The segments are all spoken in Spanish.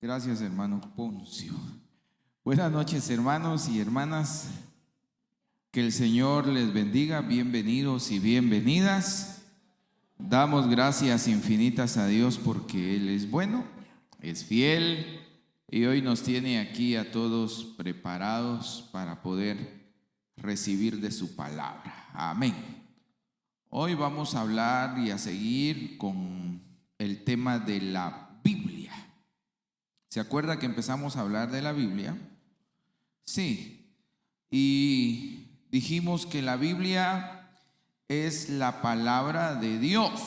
Gracias, hermano Poncio. Buenas noches, hermanos y hermanas. Que el Señor les bendiga. Bienvenidos y bienvenidas. Damos gracias infinitas a Dios porque Él es bueno, es fiel y hoy nos tiene aquí a todos preparados para poder recibir de su palabra. Amén. Hoy vamos a hablar y a seguir con el tema de la Biblia. ¿Se acuerda que empezamos a hablar de la Biblia? Sí. Y dijimos que la Biblia es la palabra de Dios.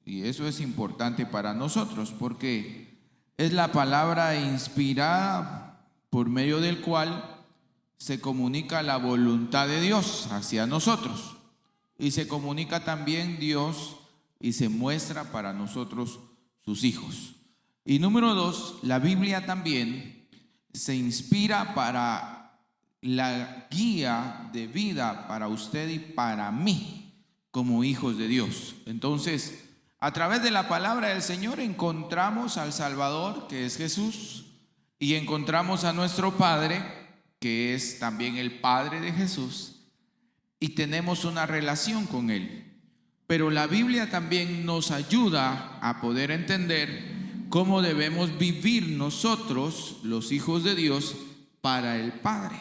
Y eso es importante para nosotros porque es la palabra inspirada por medio del cual se comunica la voluntad de Dios hacia nosotros. Y se comunica también Dios y se muestra para nosotros sus hijos. Y número 2, la Biblia también se inspira para la guía de vida para usted y para mí como hijos de Dios. Entonces, a través de la palabra del Señor encontramos al Salvador, que es Jesús, y encontramos a nuestro Padre, que es también el Padre de Jesús, y tenemos una relación con Él. Pero la Biblia también nos ayuda a poder entender cómo debemos vivir nosotros, los hijos de Dios, para el Padre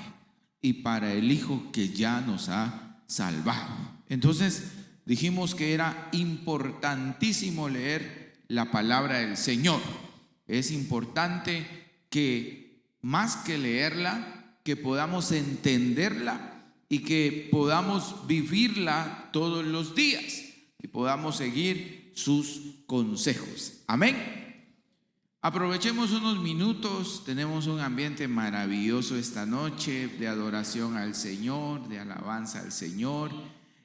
y para el Hijo que ya nos ha salvado. Entonces dijimos que era importantísimo leer la palabra del Señor. Es importante que más que leerla, que podamos entenderla y que podamos vivirla todos los días y podamos seguir sus consejos. Amén. Aprovechemos unos minutos, tenemos un ambiente maravilloso esta noche de adoración al Señor, de alabanza al Señor,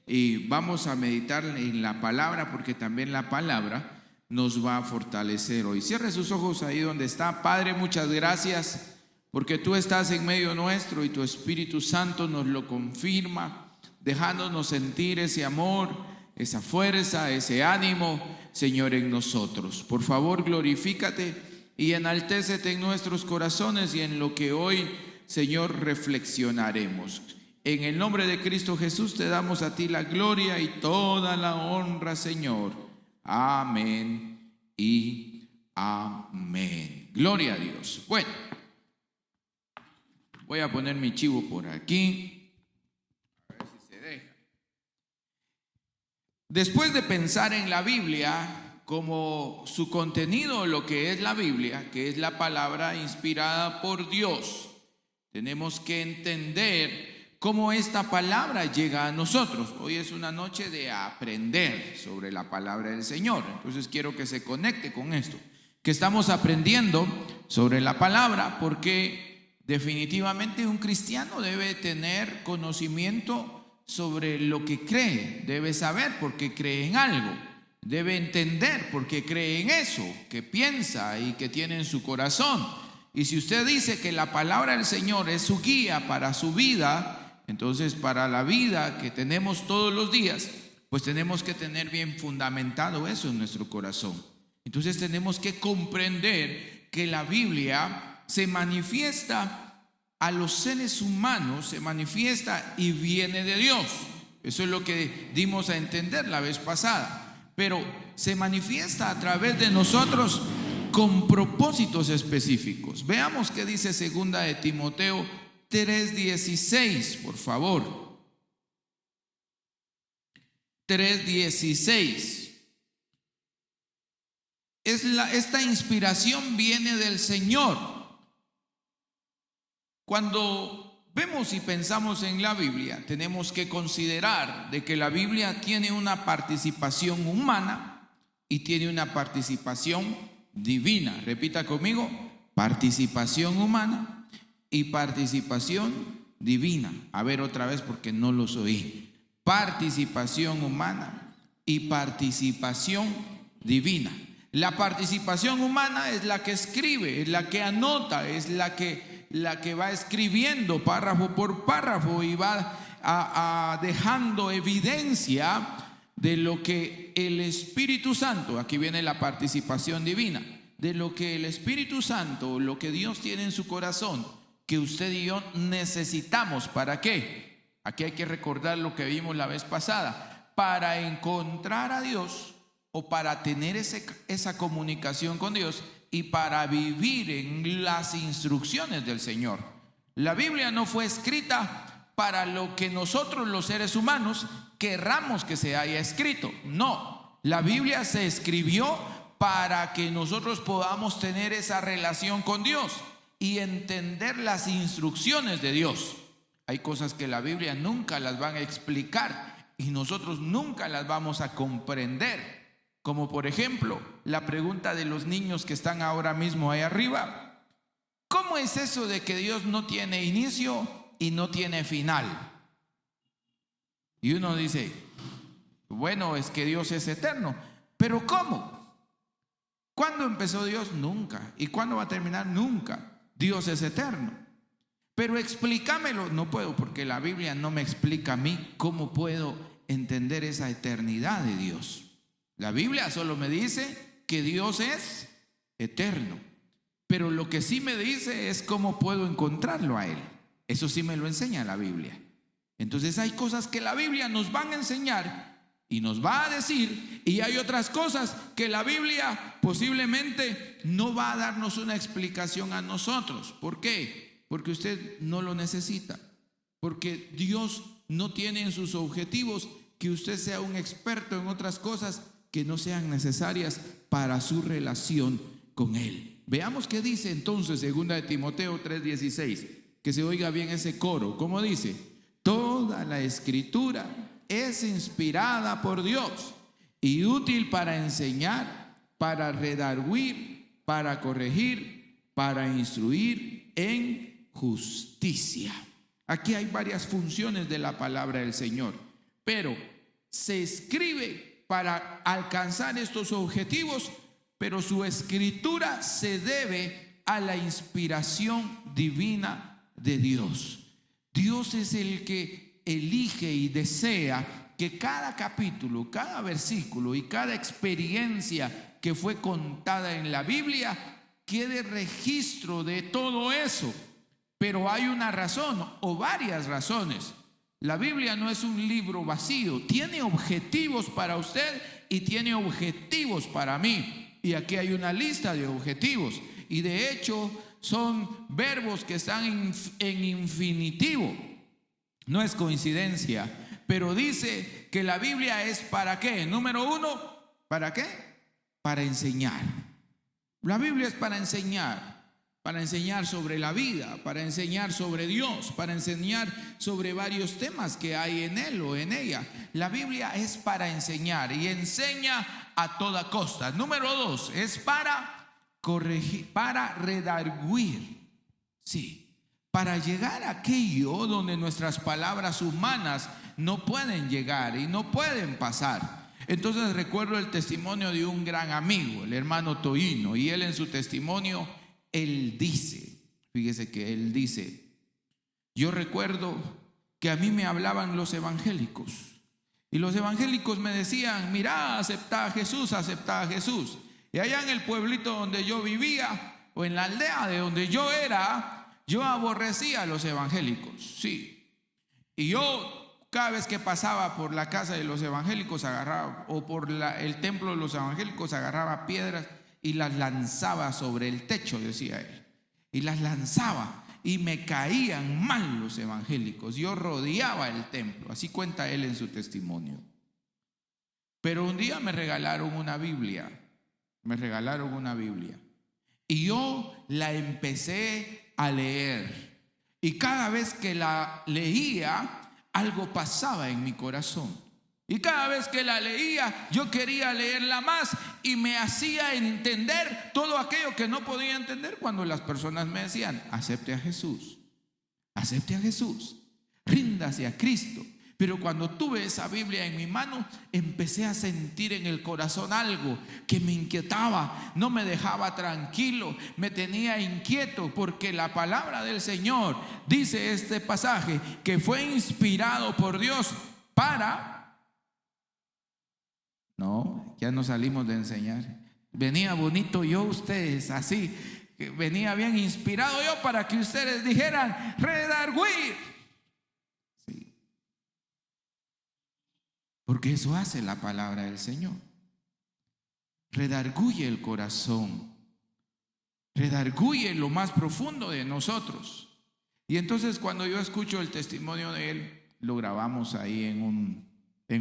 y vamos a meditar en la palabra porque también la palabra nos va a fortalecer hoy. Cierre sus ojos ahí donde está. Padre, muchas gracias porque tú estás en medio nuestro y tu Espíritu Santo nos lo confirma, dejándonos sentir ese amor, esa fuerza, ese ánimo, Señor, en nosotros. Por favor, glorifícate y enaltécete en nuestros corazones y en lo que hoy, Señor, reflexionaremos. En el nombre de Cristo Jesús te damos a ti la gloria y toda la honra, Señor. Amén y amén. Gloria a Dios. Bueno, voy a poner mi chivo por aquí. A ver si se deja. Después de pensar en la Biblia como su contenido, lo que es la Biblia, que es la palabra inspirada por Dios, tenemos que entender cómo esta palabra llega a nosotros. Hoy es una noche de aprender sobre la palabra del Señor. Entonces quiero que se conecte con esto, que estamos aprendiendo sobre la palabra, porque definitivamente un cristiano debe tener conocimiento sobre lo que cree, debe saber por qué cree en algo. Debe entender por qué cree en eso, que piensa y que tiene en su corazón. Y si usted dice que la palabra del Señor es su guía para su vida, entonces para la vida que tenemos todos los días, pues tenemos que tener bien fundamentado eso en nuestro corazón. Entonces tenemos que comprender que la Biblia se manifiesta a los seres humanos, se manifiesta y viene de Dios. Eso es lo que dimos a entender la vez pasada. Pero se manifiesta a través de nosotros con propósitos específicos. Veamos qué dice 2 de Timoteo 3:16, por favor. 3:16. Esta inspiración viene del Señor. Cuando vemos y pensamos en la Biblia, tenemos que considerar de que la Biblia tiene una participación humana y tiene una participación divina. Repita conmigo: participación humana y participación divina. A ver otra vez porque no los oí. Participación humana y participación divina. La participación humana es la que escribe, es la que anota, es la que va escribiendo párrafo por párrafo y va dejando evidencia de lo que el Espíritu Santo, aquí viene la participación divina, de lo que el Espíritu Santo, lo que Dios tiene en su corazón, que usted y yo necesitamos. ¿Para qué? Aquí hay que recordar lo que vimos la vez pasada. Para encontrar a Dios, o para tener esa comunicación con Dios, y para vivir en las instrucciones del Señor. La Biblia no fue escrita para lo que nosotros los seres humanos querramos que se haya escrito. No, la Biblia se escribió para que nosotros podamos tener esa relación con Dios y entender las instrucciones de Dios. Hay cosas que la Biblia nunca las van a explicar y nosotros nunca las vamos a comprender. Como por ejemplo, la pregunta de los niños que están ahora mismo ahí arriba. ¿Cómo es eso de que Dios no tiene inicio y no tiene final? Y uno dice, bueno, es que Dios es eterno. ¿Pero cómo? ¿Cuándo empezó Dios? Nunca. ¿Y cuándo va a terminar? Nunca. Dios es eterno. Pero explícamelo. No puedo, porque la Biblia no me explica a mí cómo puedo entender esa eternidad de Dios. La Biblia solo me dice que Dios es eterno, pero lo que sí me dice es cómo puedo encontrarlo a Él. Eso sí me lo enseña la Biblia. Entonces hay cosas que la Biblia nos van a enseñar y nos va a decir, y hay otras cosas que la Biblia posiblemente no va a darnos una explicación a nosotros. ¿Por qué? Porque usted no lo necesita, porque Dios no tiene en sus objetivos que usted sea un experto en otras cosas que no sean necesarias para su relación con Él. Veamos qué dice entonces 2 de Timoteo 3:16, que se oiga bien ese coro. ¿Cómo dice? Toda la Escritura es inspirada por Dios y útil para enseñar, para redarguir, para corregir, para instruir en justicia. Aquí hay varias funciones de la palabra del Señor, pero se escribe para alcanzar estos objetivos, pero su escritura se debe a la inspiración divina de Dios. Dios es el que elige y desea que cada capítulo, cada versículo y cada experiencia que fue contada en la Biblia quede registro de todo eso. Pero hay una razón o varias razones. La Biblia no es un libro vacío, tiene objetivos para usted y tiene objetivos para mí. Y aquí hay una lista de objetivos, y de hecho son verbos que están en infinitivo. No es coincidencia, pero dice que la Biblia es ¿para qué? Número uno, ¿para qué? Para enseñar. La Biblia es para enseñar sobre la vida, para enseñar sobre Dios, para enseñar sobre varios temas que hay en él o en ella. La Biblia es para enseñar y enseña a toda costa. Número dos, es para corregir, para redarguir. Sí, para llegar a aquello donde nuestras palabras humanas no pueden llegar y no pueden pasar. Entonces recuerdo el testimonio de un gran amigo, el hermano Toino, y él en su testimonio él dice, fíjese que él dice, yo recuerdo que a mí me hablaban los evangélicos y los evangélicos me decían, mira, acepta a Jesús, acepta a Jesús. Y allá en el pueblito donde yo vivía o en la aldea de donde yo era, yo aborrecía a los evangélicos, sí. Y yo cada vez que pasaba por la casa de los evangélicos agarraba, o por el templo de los evangélicos, agarraba piedras y las lanzaba sobre el techo, decía él, y las lanzaba y me caían mal los evangélicos. Yo rodeaba el templo, así cuenta él en su testimonio. Pero un día me regalaron una Biblia, y yo la empecé a leer, y cada vez que la leía algo pasaba en mi corazón. Y cada vez que la leía, yo quería leerla más y me hacía entender todo aquello que no podía entender cuando las personas me decían, acepte a Jesús, ríndase a Cristo. Pero cuando tuve esa Biblia en mi mano, empecé a sentir en el corazón algo que me inquietaba, no me dejaba tranquilo, me tenía inquieto, porque la palabra del Señor, dice este pasaje, que fue inspirado por Dios para... No, ya no salimos de enseñar. Venía bonito yo, ustedes, así, que venía bien inspirado yo para que ustedes dijeran, redarguir. Sí. Porque eso hace la palabra del Señor. Redarguye el corazón, redarguye lo más profundo de nosotros. Y entonces cuando yo escucho el testimonio de él, lo grabamos ahí en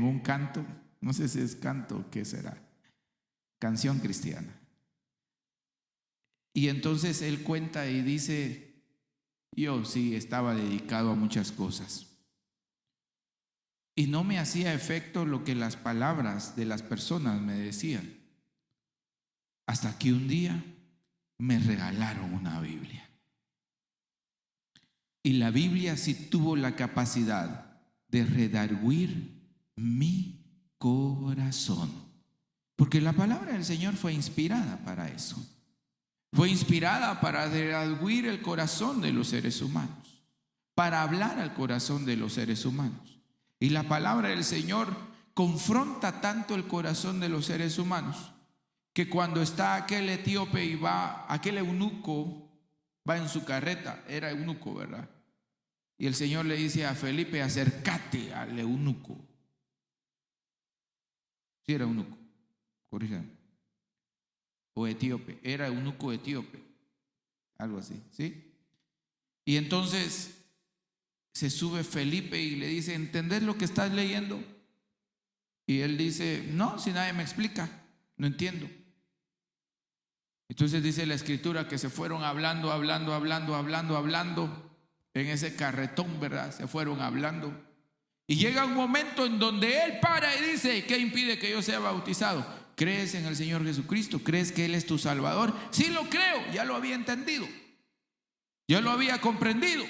un canto, no sé si es canto, ¿qué será? Canción cristiana. Y entonces él cuenta y dice, yo sí estaba dedicado a muchas cosas. Y no me hacía efecto lo que las palabras de las personas me decían. Hasta que un día me regalaron una Biblia. Y la Biblia sí tuvo la capacidad de redarguir mi corazón. Porque la palabra del Señor fue inspirada para eso. Fue inspirada para redarguir el corazón de los seres humanos, para hablar al corazón de los seres humanos. Y la palabra del Señor confronta tanto el corazón de los seres humanos que cuando está aquel etíope y va, aquel eunuco va en su carreta, era eunuco, ¿verdad? Y el Señor le dice a Felipe, acércate al eunuco. Sí, era eunuco, corríjame. O etíope, era eunuco etíope, algo así, ¿sí? Y entonces se sube Felipe y le dice, ¿entendés lo que estás leyendo? Y él dice, no, si nadie me explica, no entiendo. Entonces dice la escritura que se fueron hablando en ese carretón, ¿verdad? Se fueron hablando. Y llega un momento en donde él para y dice, ¿qué impide que yo sea bautizado? ¿Crees en el Señor Jesucristo? ¿Crees que Él es tu Salvador? Sí lo creo, ya lo había entendido, ya lo había comprendido.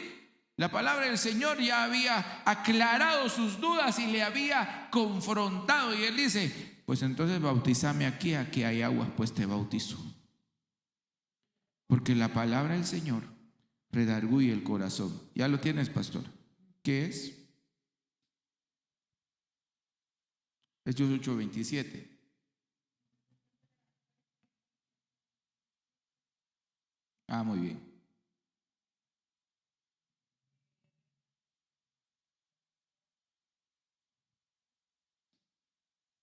La palabra del Señor ya había aclarado sus dudas y le había confrontado. Y él dice, pues entonces bautízame aquí hay aguas, pues te bautizo. Porque la palabra del Señor redarguye el corazón. Ya lo tienes, pastor. ¿Qué es? Hechos 8:27. Ah, muy bien.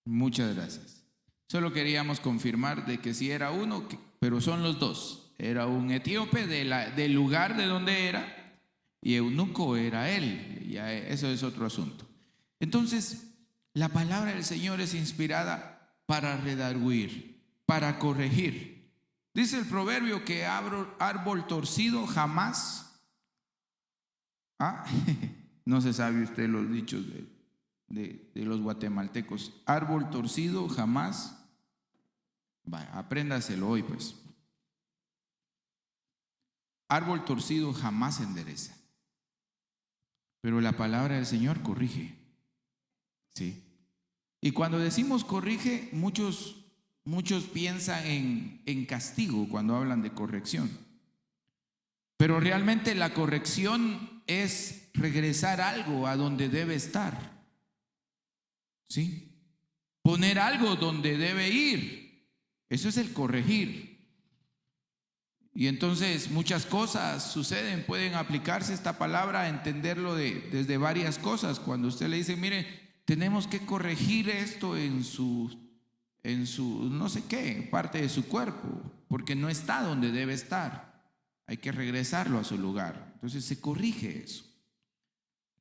Muchas gracias. Solo queríamos confirmar de que sí era uno, pero son los dos. Era un etíope del lugar de donde era y eunuco era él. Ya eso es otro asunto. Entonces, la palabra del Señor es inspirada para redarguir, para corregir. Dice el proverbio que árbol torcido jamás. No se sabe usted los dichos de los guatemaltecos. Árbol torcido jamás. Vaya, apréndaselo hoy, pues. Árbol torcido jamás endereza. Pero la palabra del Señor corrige. Sí. Y cuando decimos corrige, muchos piensan en castigo cuando hablan de corrección. Pero realmente la corrección es regresar algo a donde debe estar. ¿Sí? Poner algo donde debe ir. Eso es el corregir. Y entonces muchas cosas suceden, pueden aplicarse esta palabra a entenderlo desde varias cosas. Cuando usted le dice, mire, tenemos que corregir esto en su no sé qué, parte de su cuerpo, porque no está donde debe estar. Hay que regresarlo a su lugar. Entonces se corrige eso.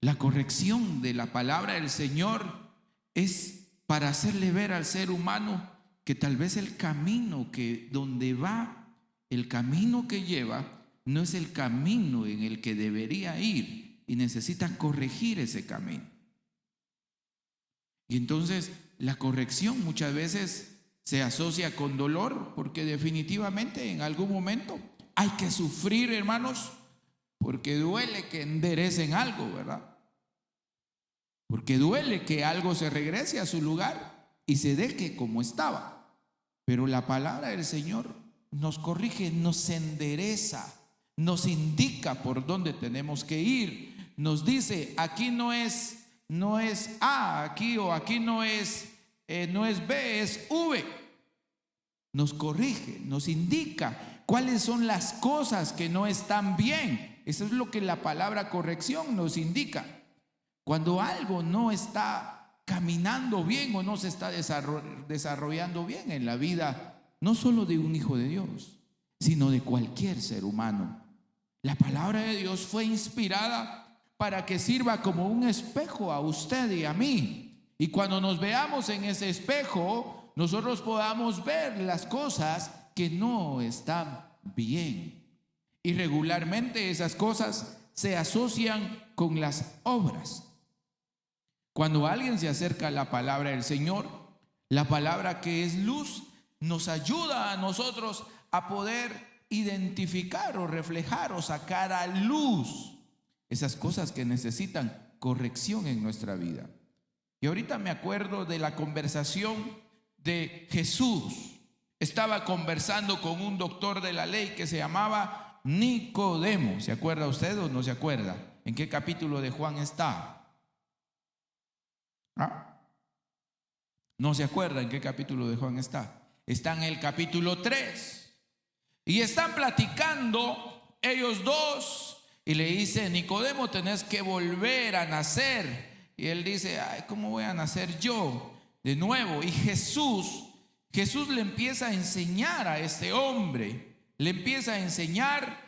La corrección de la palabra del Señor es para hacerle ver al ser humano que tal vez el camino donde va, el camino que lleva, no es el camino en el que debería ir y necesita corregir ese camino. Y entonces la corrección muchas veces se asocia con dolor, porque definitivamente en algún momento hay que sufrir, hermanos, porque duele que enderecen algo, ¿verdad? Porque duele que algo se regrese a su lugar y se deje como estaba. Pero la palabra del Señor nos corrige, nos endereza, nos indica por dónde tenemos que ir. Nos dice, aquí no es A, aquí, o aquí no es B, es V. nos corrige, nos indica cuáles son las cosas que no están bien. Eso es lo que la palabra corrección nos indica. Cuando algo no está caminando bien o no se está desarrollando bien en la vida, no solo de un hijo de Dios, sino de cualquier ser humano. La palabra de Dios fue inspirada para que sirva como un espejo a usted y a mí. Y cuando nos veamos en ese espejo, nosotros podamos ver las cosas que no están bien. Y regularmente esas cosas se asocian con las obras. Cuando alguien se acerca a la palabra del Señor, la palabra que es luz, nos ayuda a nosotros a poder identificar o reflejar o sacar a luz esas cosas que necesitan corrección en nuestra vida. Y ahorita me acuerdo de la conversación de Jesús. Estaba conversando con un doctor de la ley que se llamaba Nicodemo. ¿Se acuerda usted o no se acuerda? ¿En qué capítulo de Juan está? ¿No se acuerda en qué capítulo de Juan está? Está en el capítulo 3. Y están platicando ellos dos. Y le dice: Nicodemo, tenés que volver a nacer. Y él dice: ay, ¿cómo voy a nacer yo de nuevo? Y Jesús le empieza a enseñar a este hombre. Le empieza a enseñar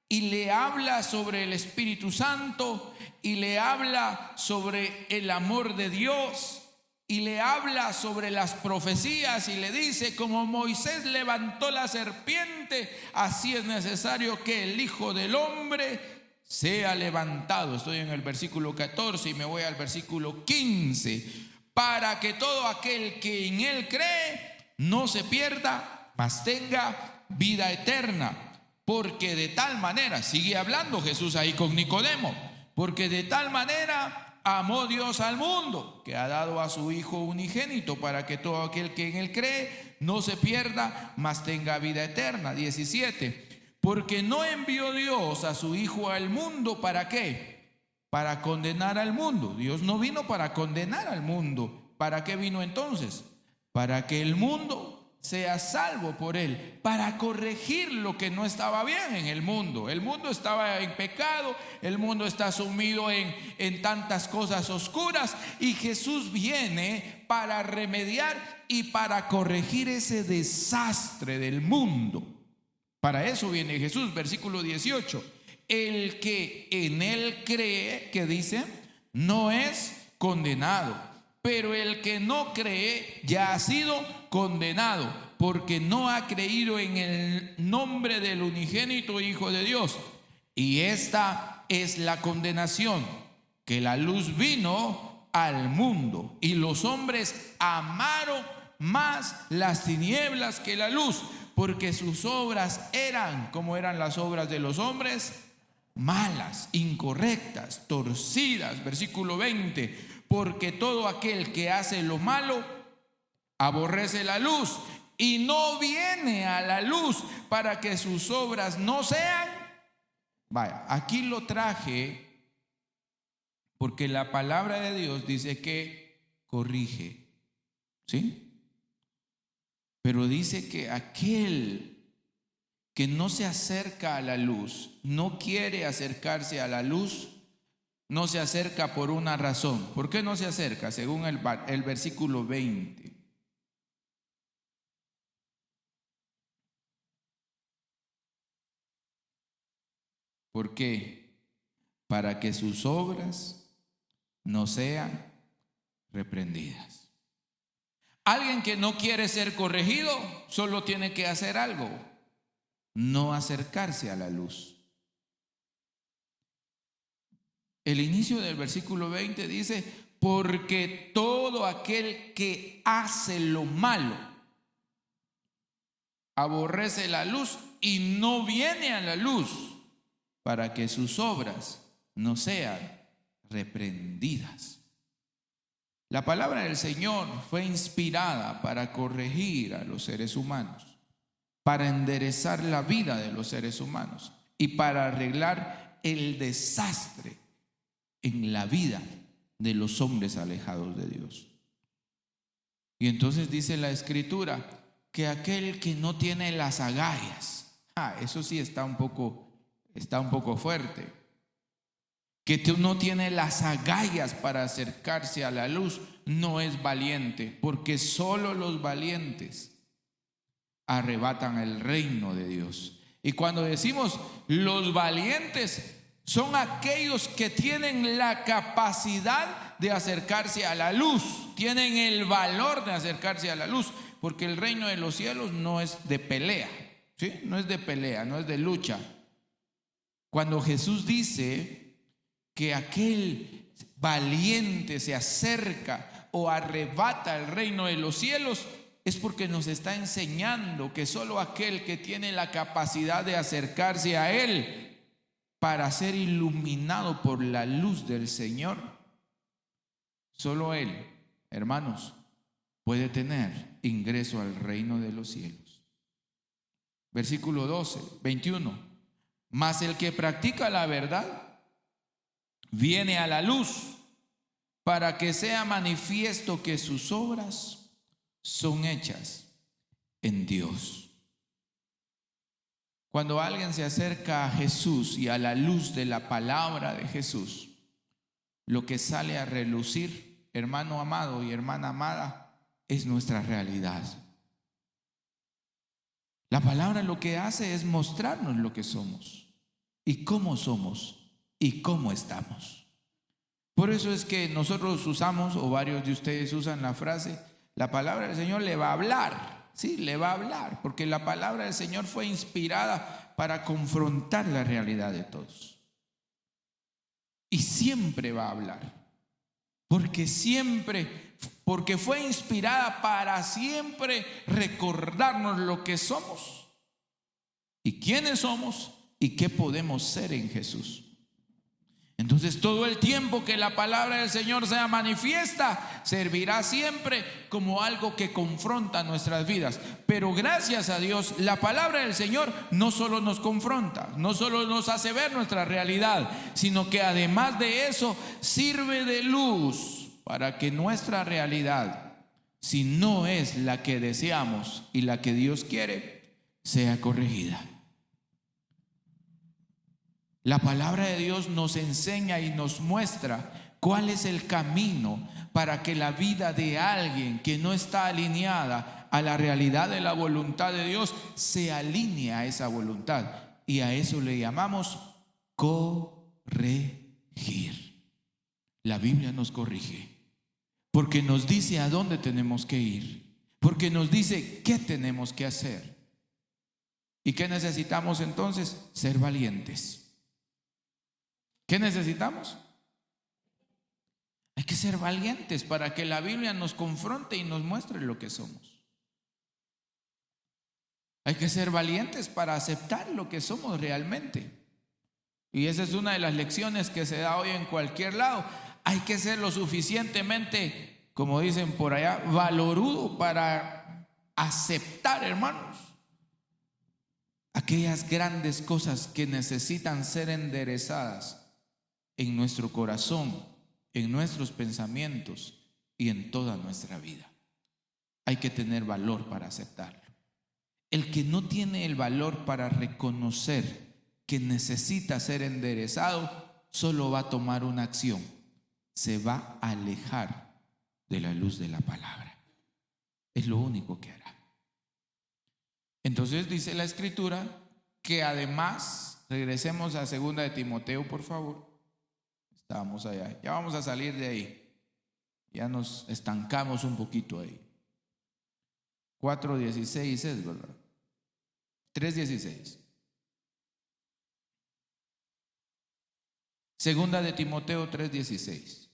y le habla sobre el Espíritu Santo. Y le habla sobre el amor de Dios. Y le habla sobre las profecías y le dice: como Moisés levantó la serpiente, así es necesario que el Hijo del Hombre sea levantado. Estoy en el versículo 14 y me voy al versículo 15. Para que todo aquel que en él cree no se pierda, mas tenga vida eterna. Porque de tal manera, sigue hablando Jesús ahí con Nicodemo, porque de tal manera amó Dios al mundo, que ha dado a su Hijo unigénito, para que todo aquel que en él cree no se pierda, mas tenga vida eterna. 17. Porque no envió Dios a su Hijo al mundo, ¿para qué? Para condenar al mundo. Dios no vino para condenar al mundo. ¿Para qué vino entonces? Para que el mundo sea salvo por él, para corregir lo que no estaba bien en el mundo. El mundo estaba en pecado, el mundo está sumido en tantas cosas oscuras, y Jesús viene para remediar y para corregir ese desastre del mundo. Para eso viene Jesús. Versículo 18. El que en él cree, que dice, no es condenado, pero el que no cree ya ha sido condenado, porque no ha creído en el nombre del unigénito Hijo de Dios. Y esta es la condenación, que la luz vino al mundo, y los hombres amaron más las tinieblas que la luz, porque sus obras eran, como eran las obras de los hombres, malas, incorrectas, torcidas. Versículo 20. Porque todo aquel que hace lo malo aborrece la luz y no viene a la luz, para que sus obras no sean. Vaya, aquí lo traje porque la palabra de Dios dice que corrige, ¿sí? Pero dice que aquel que no se acerca a la luz, no quiere acercarse a la luz, no se acerca por una razón. ¿Por qué no se acerca? Según el versículo 20. ¿Por qué? Para que sus obras no sean reprendidas. Alguien que no quiere ser corregido solo tiene que hacer algo: no acercarse a la luz. El inicio del versículo 20 dice: porque todo aquel que hace lo malo aborrece la luz y no viene a la luz, para que sus obras no sean reprendidas. La palabra del Señor fue inspirada para corregir a los seres humanos, para enderezar la vida de los seres humanos y para arreglar el desastre en la vida de los hombres alejados de Dios. Y entonces dice la Escritura que aquel que no tiene las agallas. Eso sí está un poco fuerte. Que tú no tiene las agallas para acercarse a la luz, no es valiente, porque solo los valientes arrebatan el reino de Dios. Y cuando decimos los valientes, son aquellos que tienen la capacidad de acercarse a la luz, tienen el valor de acercarse a la luz, porque el reino de los cielos no es de pelea, ¿sí? No es de pelea, no es de lucha. Cuando Jesús dice que aquel valiente se acerca o arrebata el reino de los cielos, es porque nos está enseñando que solo aquel que tiene la capacidad de acercarse a Él para ser iluminado por la luz del Señor, solo Él, hermanos, puede tener ingreso al reino de los cielos. Versículo 21. Mas el que practica la verdad viene a la luz, para que sea manifiesto que sus obras son hechas en Dios. Cuando alguien se acerca a Jesús y a la luz de la palabra de Jesús, lo que sale a relucir, hermano amado y hermana amada, es nuestra realidad. La palabra lo que hace es mostrarnos lo que somos y cómo estamos. Por eso es que nosotros usamos, o varios de ustedes usan la frase, la palabra del Señor le va a hablar. Sí, le va a hablar, porque la palabra del Señor fue inspirada para confrontar la realidad de todos. Y siempre va a hablar, porque fue inspirada para siempre recordarnos lo que somos y quiénes somos y qué podemos ser en Jesús. Entonces, todo el tiempo que la palabra del Señor sea manifiesta, servirá siempre como algo que confronta nuestras vidas. Pero gracias a Dios, la palabra del Señor no solo nos confronta, no solo nos hace ver nuestra realidad, sino que además de eso sirve de luz para que nuestra realidad, si no es la que deseamos y la que Dios quiere, sea corregida. La palabra de Dios nos enseña y nos muestra cuál es el camino para que la vida de alguien que no está alineada a la realidad de la voluntad de Dios se alinee a esa voluntad. Y a eso le llamamos corregir. La Biblia nos corrige porque nos dice a dónde tenemos que ir, porque nos dice qué tenemos que hacer. ¿Y qué necesitamos entonces? Ser valientes. ¿Qué necesitamos? Hay que ser valientes para que la Biblia nos confronte y nos muestre lo que somos. Hay que ser valientes para aceptar lo que somos realmente. Y esa es una de las lecciones que se da hoy en cualquier lado. Hay que ser lo suficientemente, como dicen por allá, valorudo para aceptar, hermanos, aquellas grandes cosas que necesitan ser enderezadas en nuestro corazón, en nuestros pensamientos y en toda nuestra vida. Hay que tener valor para aceptarlo. El que no tiene el valor para reconocer que necesita ser enderezado, solo va a tomar una acción: se va a alejar de la luz de la palabra. Es lo único que hará. Entonces dice la Escritura que además, regresemos a 2 de Timoteo, por favor. Estábamos allá, ya vamos a salir de ahí, ya nos estancamos un poquito ahí. 4:16 es, ¿verdad? 3:16. 2 de Timoteo 3:16.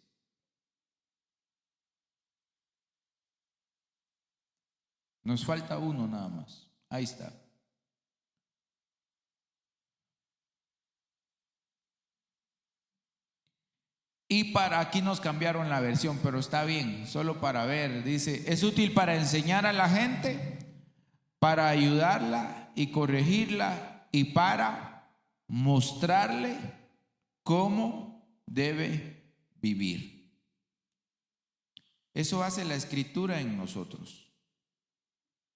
Nos falta uno nada más. Ahí está. Y para aquí nos cambiaron la versión, pero está bien, solo para ver. Dice: es útil para enseñar a la gente, para ayudarla y corregirla y para mostrarle cómo debe vivir. Eso hace la Escritura en nosotros.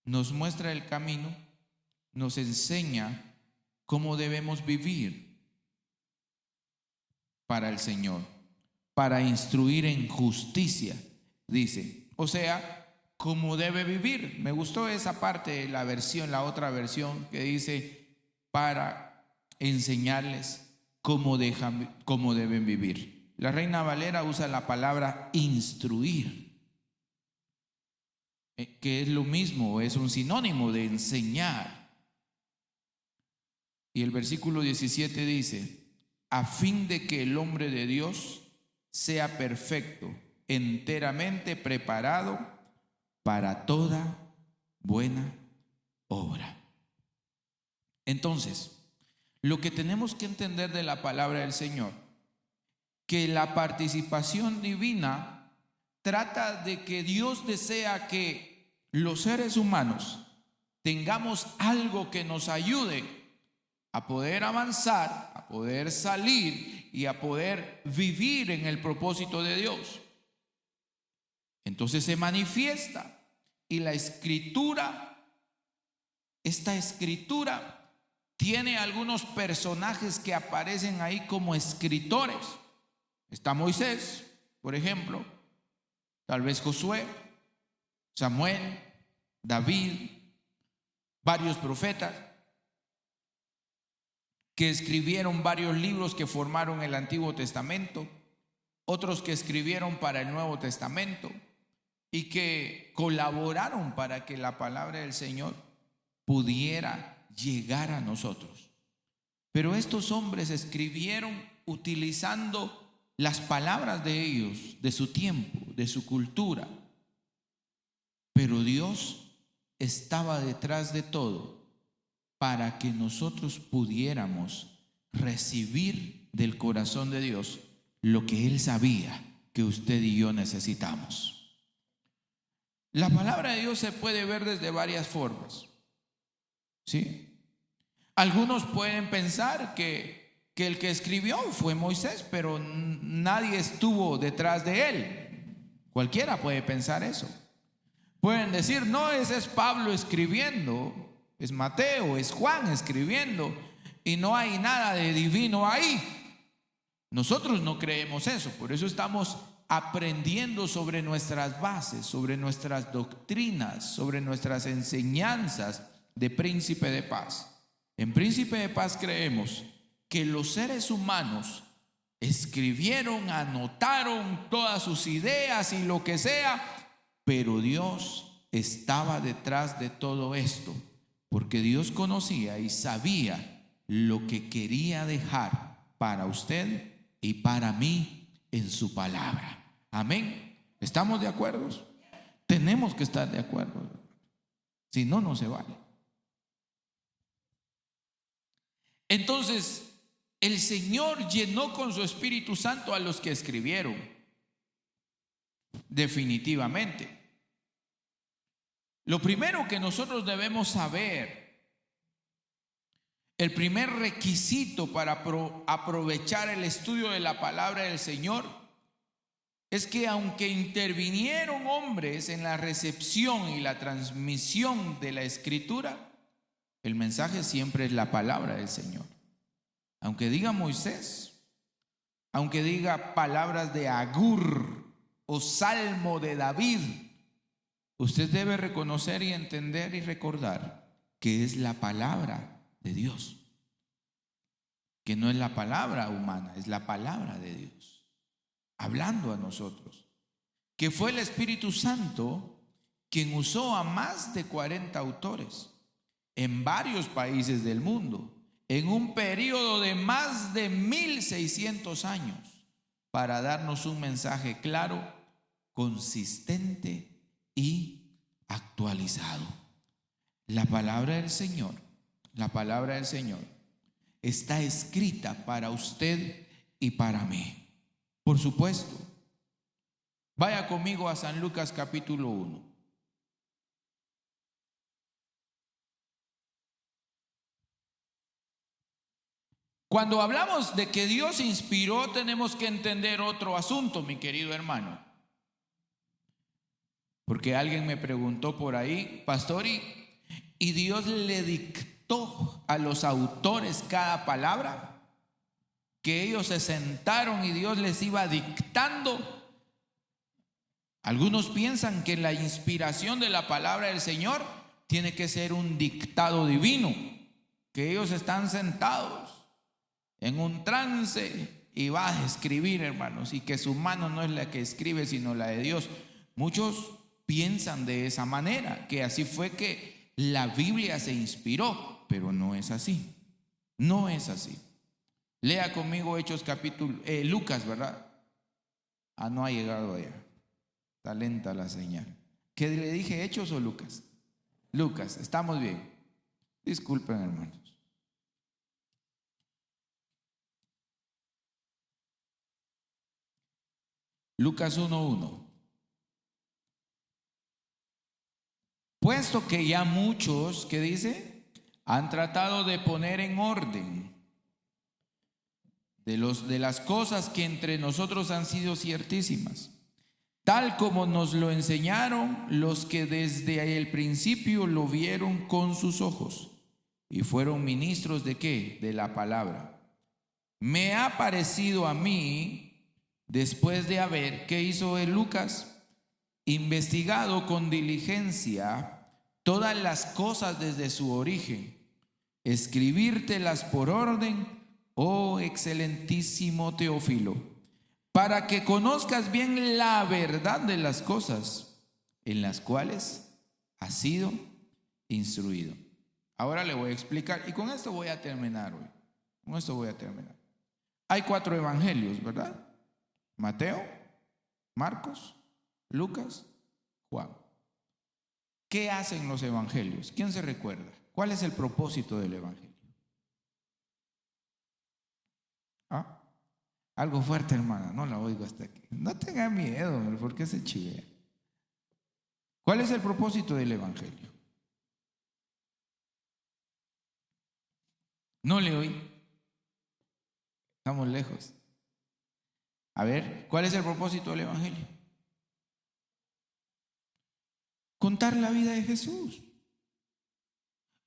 nos muestra el camino, nos enseña cómo debemos vivir para el Señor, para instruir en justicia, dice. O sea, cómo debe vivir. Me gustó esa parte, la otra versión que dice para enseñarles cómo deben vivir. La Reina Valera usa la palabra instruir, que es lo mismo, es un sinónimo de enseñar. Y el versículo 17 dice: a fin de que el hombre de Dios sea perfecto, enteramente preparado para toda buena obra. Entonces, lo que tenemos que entender de la palabra del Señor, que la participación divina trata de que Dios desea que los seres humanos tengamos algo que nos ayude a poder avanzar, a poder salir y a poder vivir en el propósito de Dios. Entonces se manifiesta, y esta escritura tiene algunos personajes que aparecen ahí como escritores. Está Moisés, por ejemplo, tal vez Josué, Samuel, David, varios profetas que escribieron varios libros que formaron el Antiguo Testamento, otros que escribieron para el Nuevo Testamento y que colaboraron para que la palabra del Señor pudiera llegar a nosotros. Pero estos hombres escribieron utilizando las palabras de ellos, de su tiempo, de su cultura. Pero Dios estaba detrás de todo para que nosotros pudiéramos recibir del corazón de Dios lo que Él sabía que usted y yo necesitamos. La palabra de Dios se puede ver desde varias formas, ¿sí? Algunos pueden pensar que el que escribió fue Moisés, pero nadie estuvo detrás de él. Cualquiera puede pensar eso. Pueden decir: no, ese es Pablo escribiendo, es Mateo, es Juan escribiendo, y no hay nada de divino ahí. Nosotros no creemos eso, por eso estamos aprendiendo sobre nuestras bases, sobre nuestras doctrinas, sobre nuestras enseñanzas de Príncipe de Paz. En Príncipe de Paz creemos que los seres humanos escribieron, anotaron todas sus ideas y lo que sea, pero Dios estaba detrás de todo esto, porque Dios conocía y sabía lo que quería dejar para usted y para mí en su palabra. Amén. ¿Estamos de acuerdo? Tenemos que estar de acuerdo. Si no, no se vale. Entonces, el Señor llenó con su Espíritu Santo a los que escribieron. Definitivamente. Lo primero que nosotros debemos saber, el primer requisito para aprovechar el estudio de la palabra del Señor, es que aunque intervinieron hombres en la recepción y la transmisión de la Escritura, el mensaje siempre es la palabra del Señor. Aunque diga Moisés, aunque diga palabras de Agur o Salmo de David, usted debe reconocer y entender y recordar que es la palabra de Dios, que no es la palabra humana, es la palabra de Dios hablando a nosotros, que fue el Espíritu Santo quien usó a más de 40 autores en varios países del mundo en un periodo de más de 1600 años para darnos un mensaje claro, consistente y actualizado. La palabra del Señor está escrita para usted y para mí. Por supuesto. Vaya conmigo a San Lucas capítulo 1. Cuando hablamos de que Dios inspiró, tenemos que entender otro asunto, mi querido hermano. Porque alguien me preguntó por ahí: pastor, ¿y y Dios le dictó a los autores cada palabra, que ellos se sentaron y Dios les iba dictando. Algunos piensan que la inspiración de la palabra del Señor tiene que ser un dictado divino, que ellos están sentados en un trance y va a escribir, hermanos, y que su mano no es la que escribe sino la de Dios. Muchos piensan de esa manera, que así fue que la Biblia se inspiró, pero no es así. No es así. Lea conmigo Hechos capítulo Lucas, ¿verdad? No ha llegado allá. Está lenta la señal. ¿Qué le dije, Hechos o Lucas? Lucas, estamos bien. Disculpen, hermanos. Lucas 1:1. Puesto que ya muchos, ¿qué dice? Han tratado de poner en orden de las cosas que entre nosotros han sido ciertísimas, tal como nos lo enseñaron los que desde el principio lo vieron con sus ojos y fueron ministros ¿de qué? De la palabra. Me ha parecido a mí, después de haber, ¿qué hizo el Lucas? Investigado con diligencia todas las cosas desde su origen, escribírtelas por orden, oh excelentísimo Teófilo, para que conozcas bien la verdad de las cosas en las cuales has sido instruido. Ahora le voy a explicar y con esto voy a terminar hoy. Con esto voy a terminar. Hay 4 evangelios, ¿verdad? Mateo, Marcos, Lucas, Juan. ¿Qué hacen los evangelios? ¿Quién se recuerda? ¿Cuál es el propósito del evangelio? Algo fuerte, hermana, no la oigo hasta aquí. No tenga miedo, hombre, ¿por qué se chivea? ¿Cuál es el propósito del evangelio? No le oí. Estamos lejos. A ver, ¿cuál es el propósito del evangelio? Contar la vida de Jesús.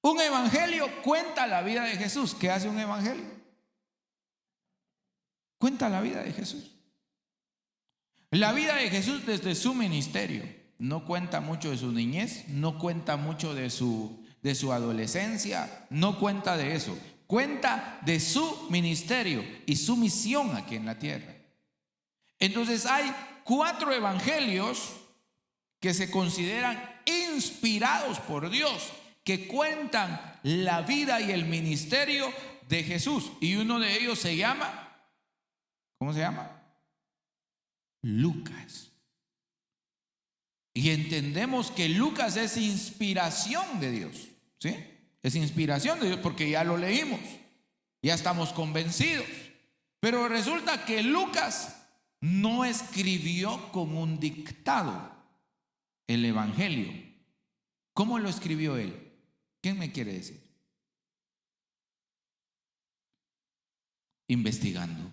Un evangelio cuenta la vida de Jesús. ¿Qué hace un evangelio? Cuenta la vida de Jesús. La vida de Jesús desde su ministerio. No cuenta mucho de su niñez, no cuenta mucho de su adolescencia, no cuenta de eso. Cuenta de su ministerio y su misión aquí en la tierra. Entonces hay 4 evangelios que se consideran inspirados por Dios, que cuentan la vida y el ministerio de Jesús. Y uno de ellos se llama, ¿cómo se llama? Lucas. Y entendemos que Lucas es inspiración de Dios, ¿sí? Es inspiración de Dios porque ya lo leímos, ya estamos convencidos. Pero resulta que Lucas no escribió con un dictado el evangelio. ¿Cómo lo escribió él? ¿Quién me quiere decir? Investigando.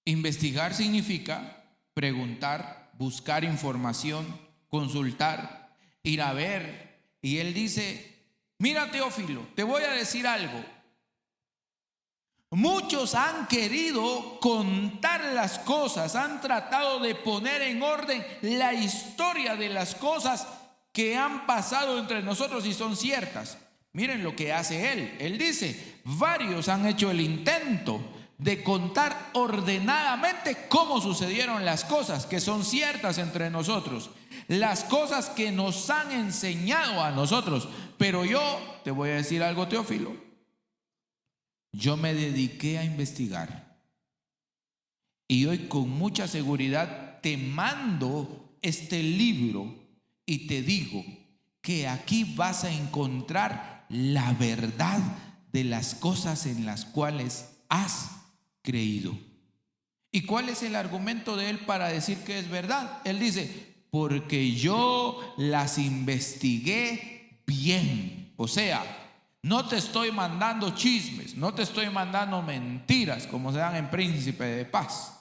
Investigar significa preguntar, buscar información, consultar, ir a ver. Y él dice, mira Teófilo, te voy a decir algo. Muchos han querido contar las cosas, han tratado de poner en orden la historia de las cosas que han pasado entre nosotros y son ciertas. Miren lo que hace él. Él dice, varios han hecho el intento de contar ordenadamente cómo sucedieron las cosas que son ciertas entre nosotros, las cosas que nos han enseñado a nosotros. Pero yo te voy a decir algo, Teófilo. Yo me dediqué a investigar y hoy con mucha seguridad te mando este libro y te digo que aquí vas a encontrar la verdad de las cosas en las cuales has creído. ¿Y cuál es el argumento de él para decir que es verdad? Él dice, porque yo las investigué bien. O sea, no te estoy mandando chismes, no te estoy mandando mentiras como se dan en Príncipe de Paz,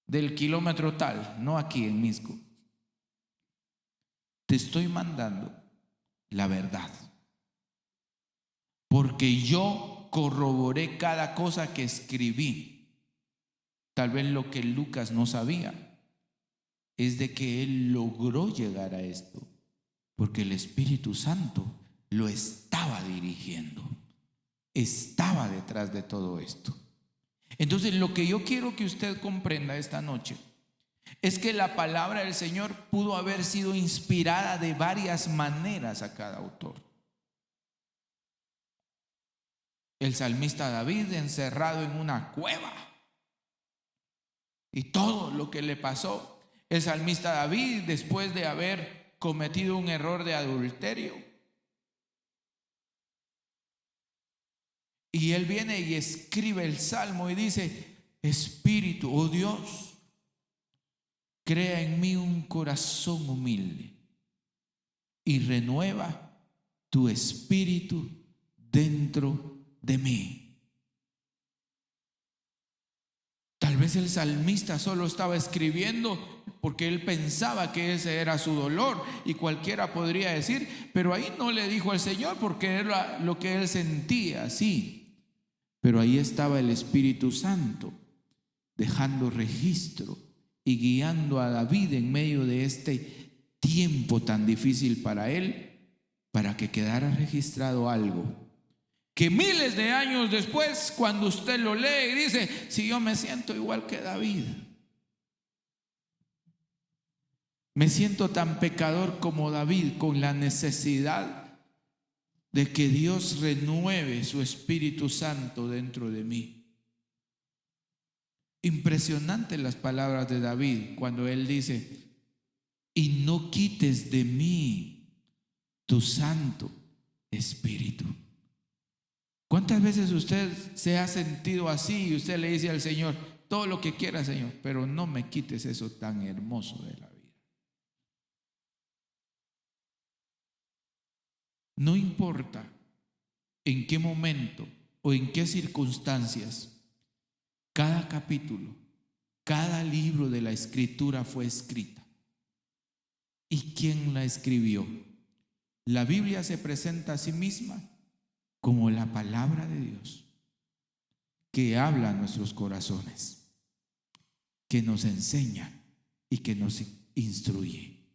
del kilómetro tal, no aquí en Misco. te estoy mandando la verdad, porque yo corroboré cada cosa que escribí. Tal vez lo que Lucas no sabía es de que él logró llegar a esto porque el Espíritu Santo lo estaba dirigiendo, estaba detrás de todo esto. Entonces, lo que yo quiero que usted comprenda esta noche es que la palabra del Señor pudo haber sido inspirada de varias maneras a cada autor. El salmista David encerrado en una cueva y todo lo que le pasó. El salmista David, después de haber cometido un error de adulterio, y él viene y escribe el salmo y dice: Espíritu, oh Dios, crea en mí un corazón humilde y renueva tu espíritu dentro de mí. Tal vez el salmista solo estaba escribiendo porque él pensaba que ese era su dolor, y cualquiera podría decir, pero ahí no le dijo al Señor porque era lo que él sentía, sí, pero ahí estaba el Espíritu Santo dejando registro y guiando a David en medio de este tiempo tan difícil para él, para que quedara registrado algo que miles de años después, cuando usted lo lee y dice: si yo me siento igual que David, me siento tan pecador como David, con la necesidad de que Dios renueve su Espíritu Santo dentro de mí. Impresionante las palabras de David cuando él dice: y no quites de mí tu Santo Espíritu. ¿Cuántas veces usted se ha sentido así y usted le dice al Señor: todo lo que quiera, Señor, pero no me quites eso tan hermoso de la vida? No importa en qué momento o en qué circunstancias, cada capítulo, cada libro de la Escritura fue escrita. ¿Y quién la escribió? La Biblia se presenta a sí misma como la palabra de Dios que habla a nuestros corazones, que nos enseña y que nos instruye.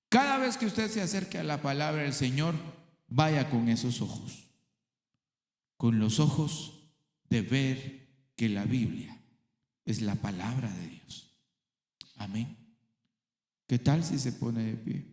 Cada vez que usted se acerque a la palabra del Señor, vaya con esos ojos, con los ojos de ver que la Biblia es la palabra de Dios. Amén. ¿Qué tal si se pone de pie?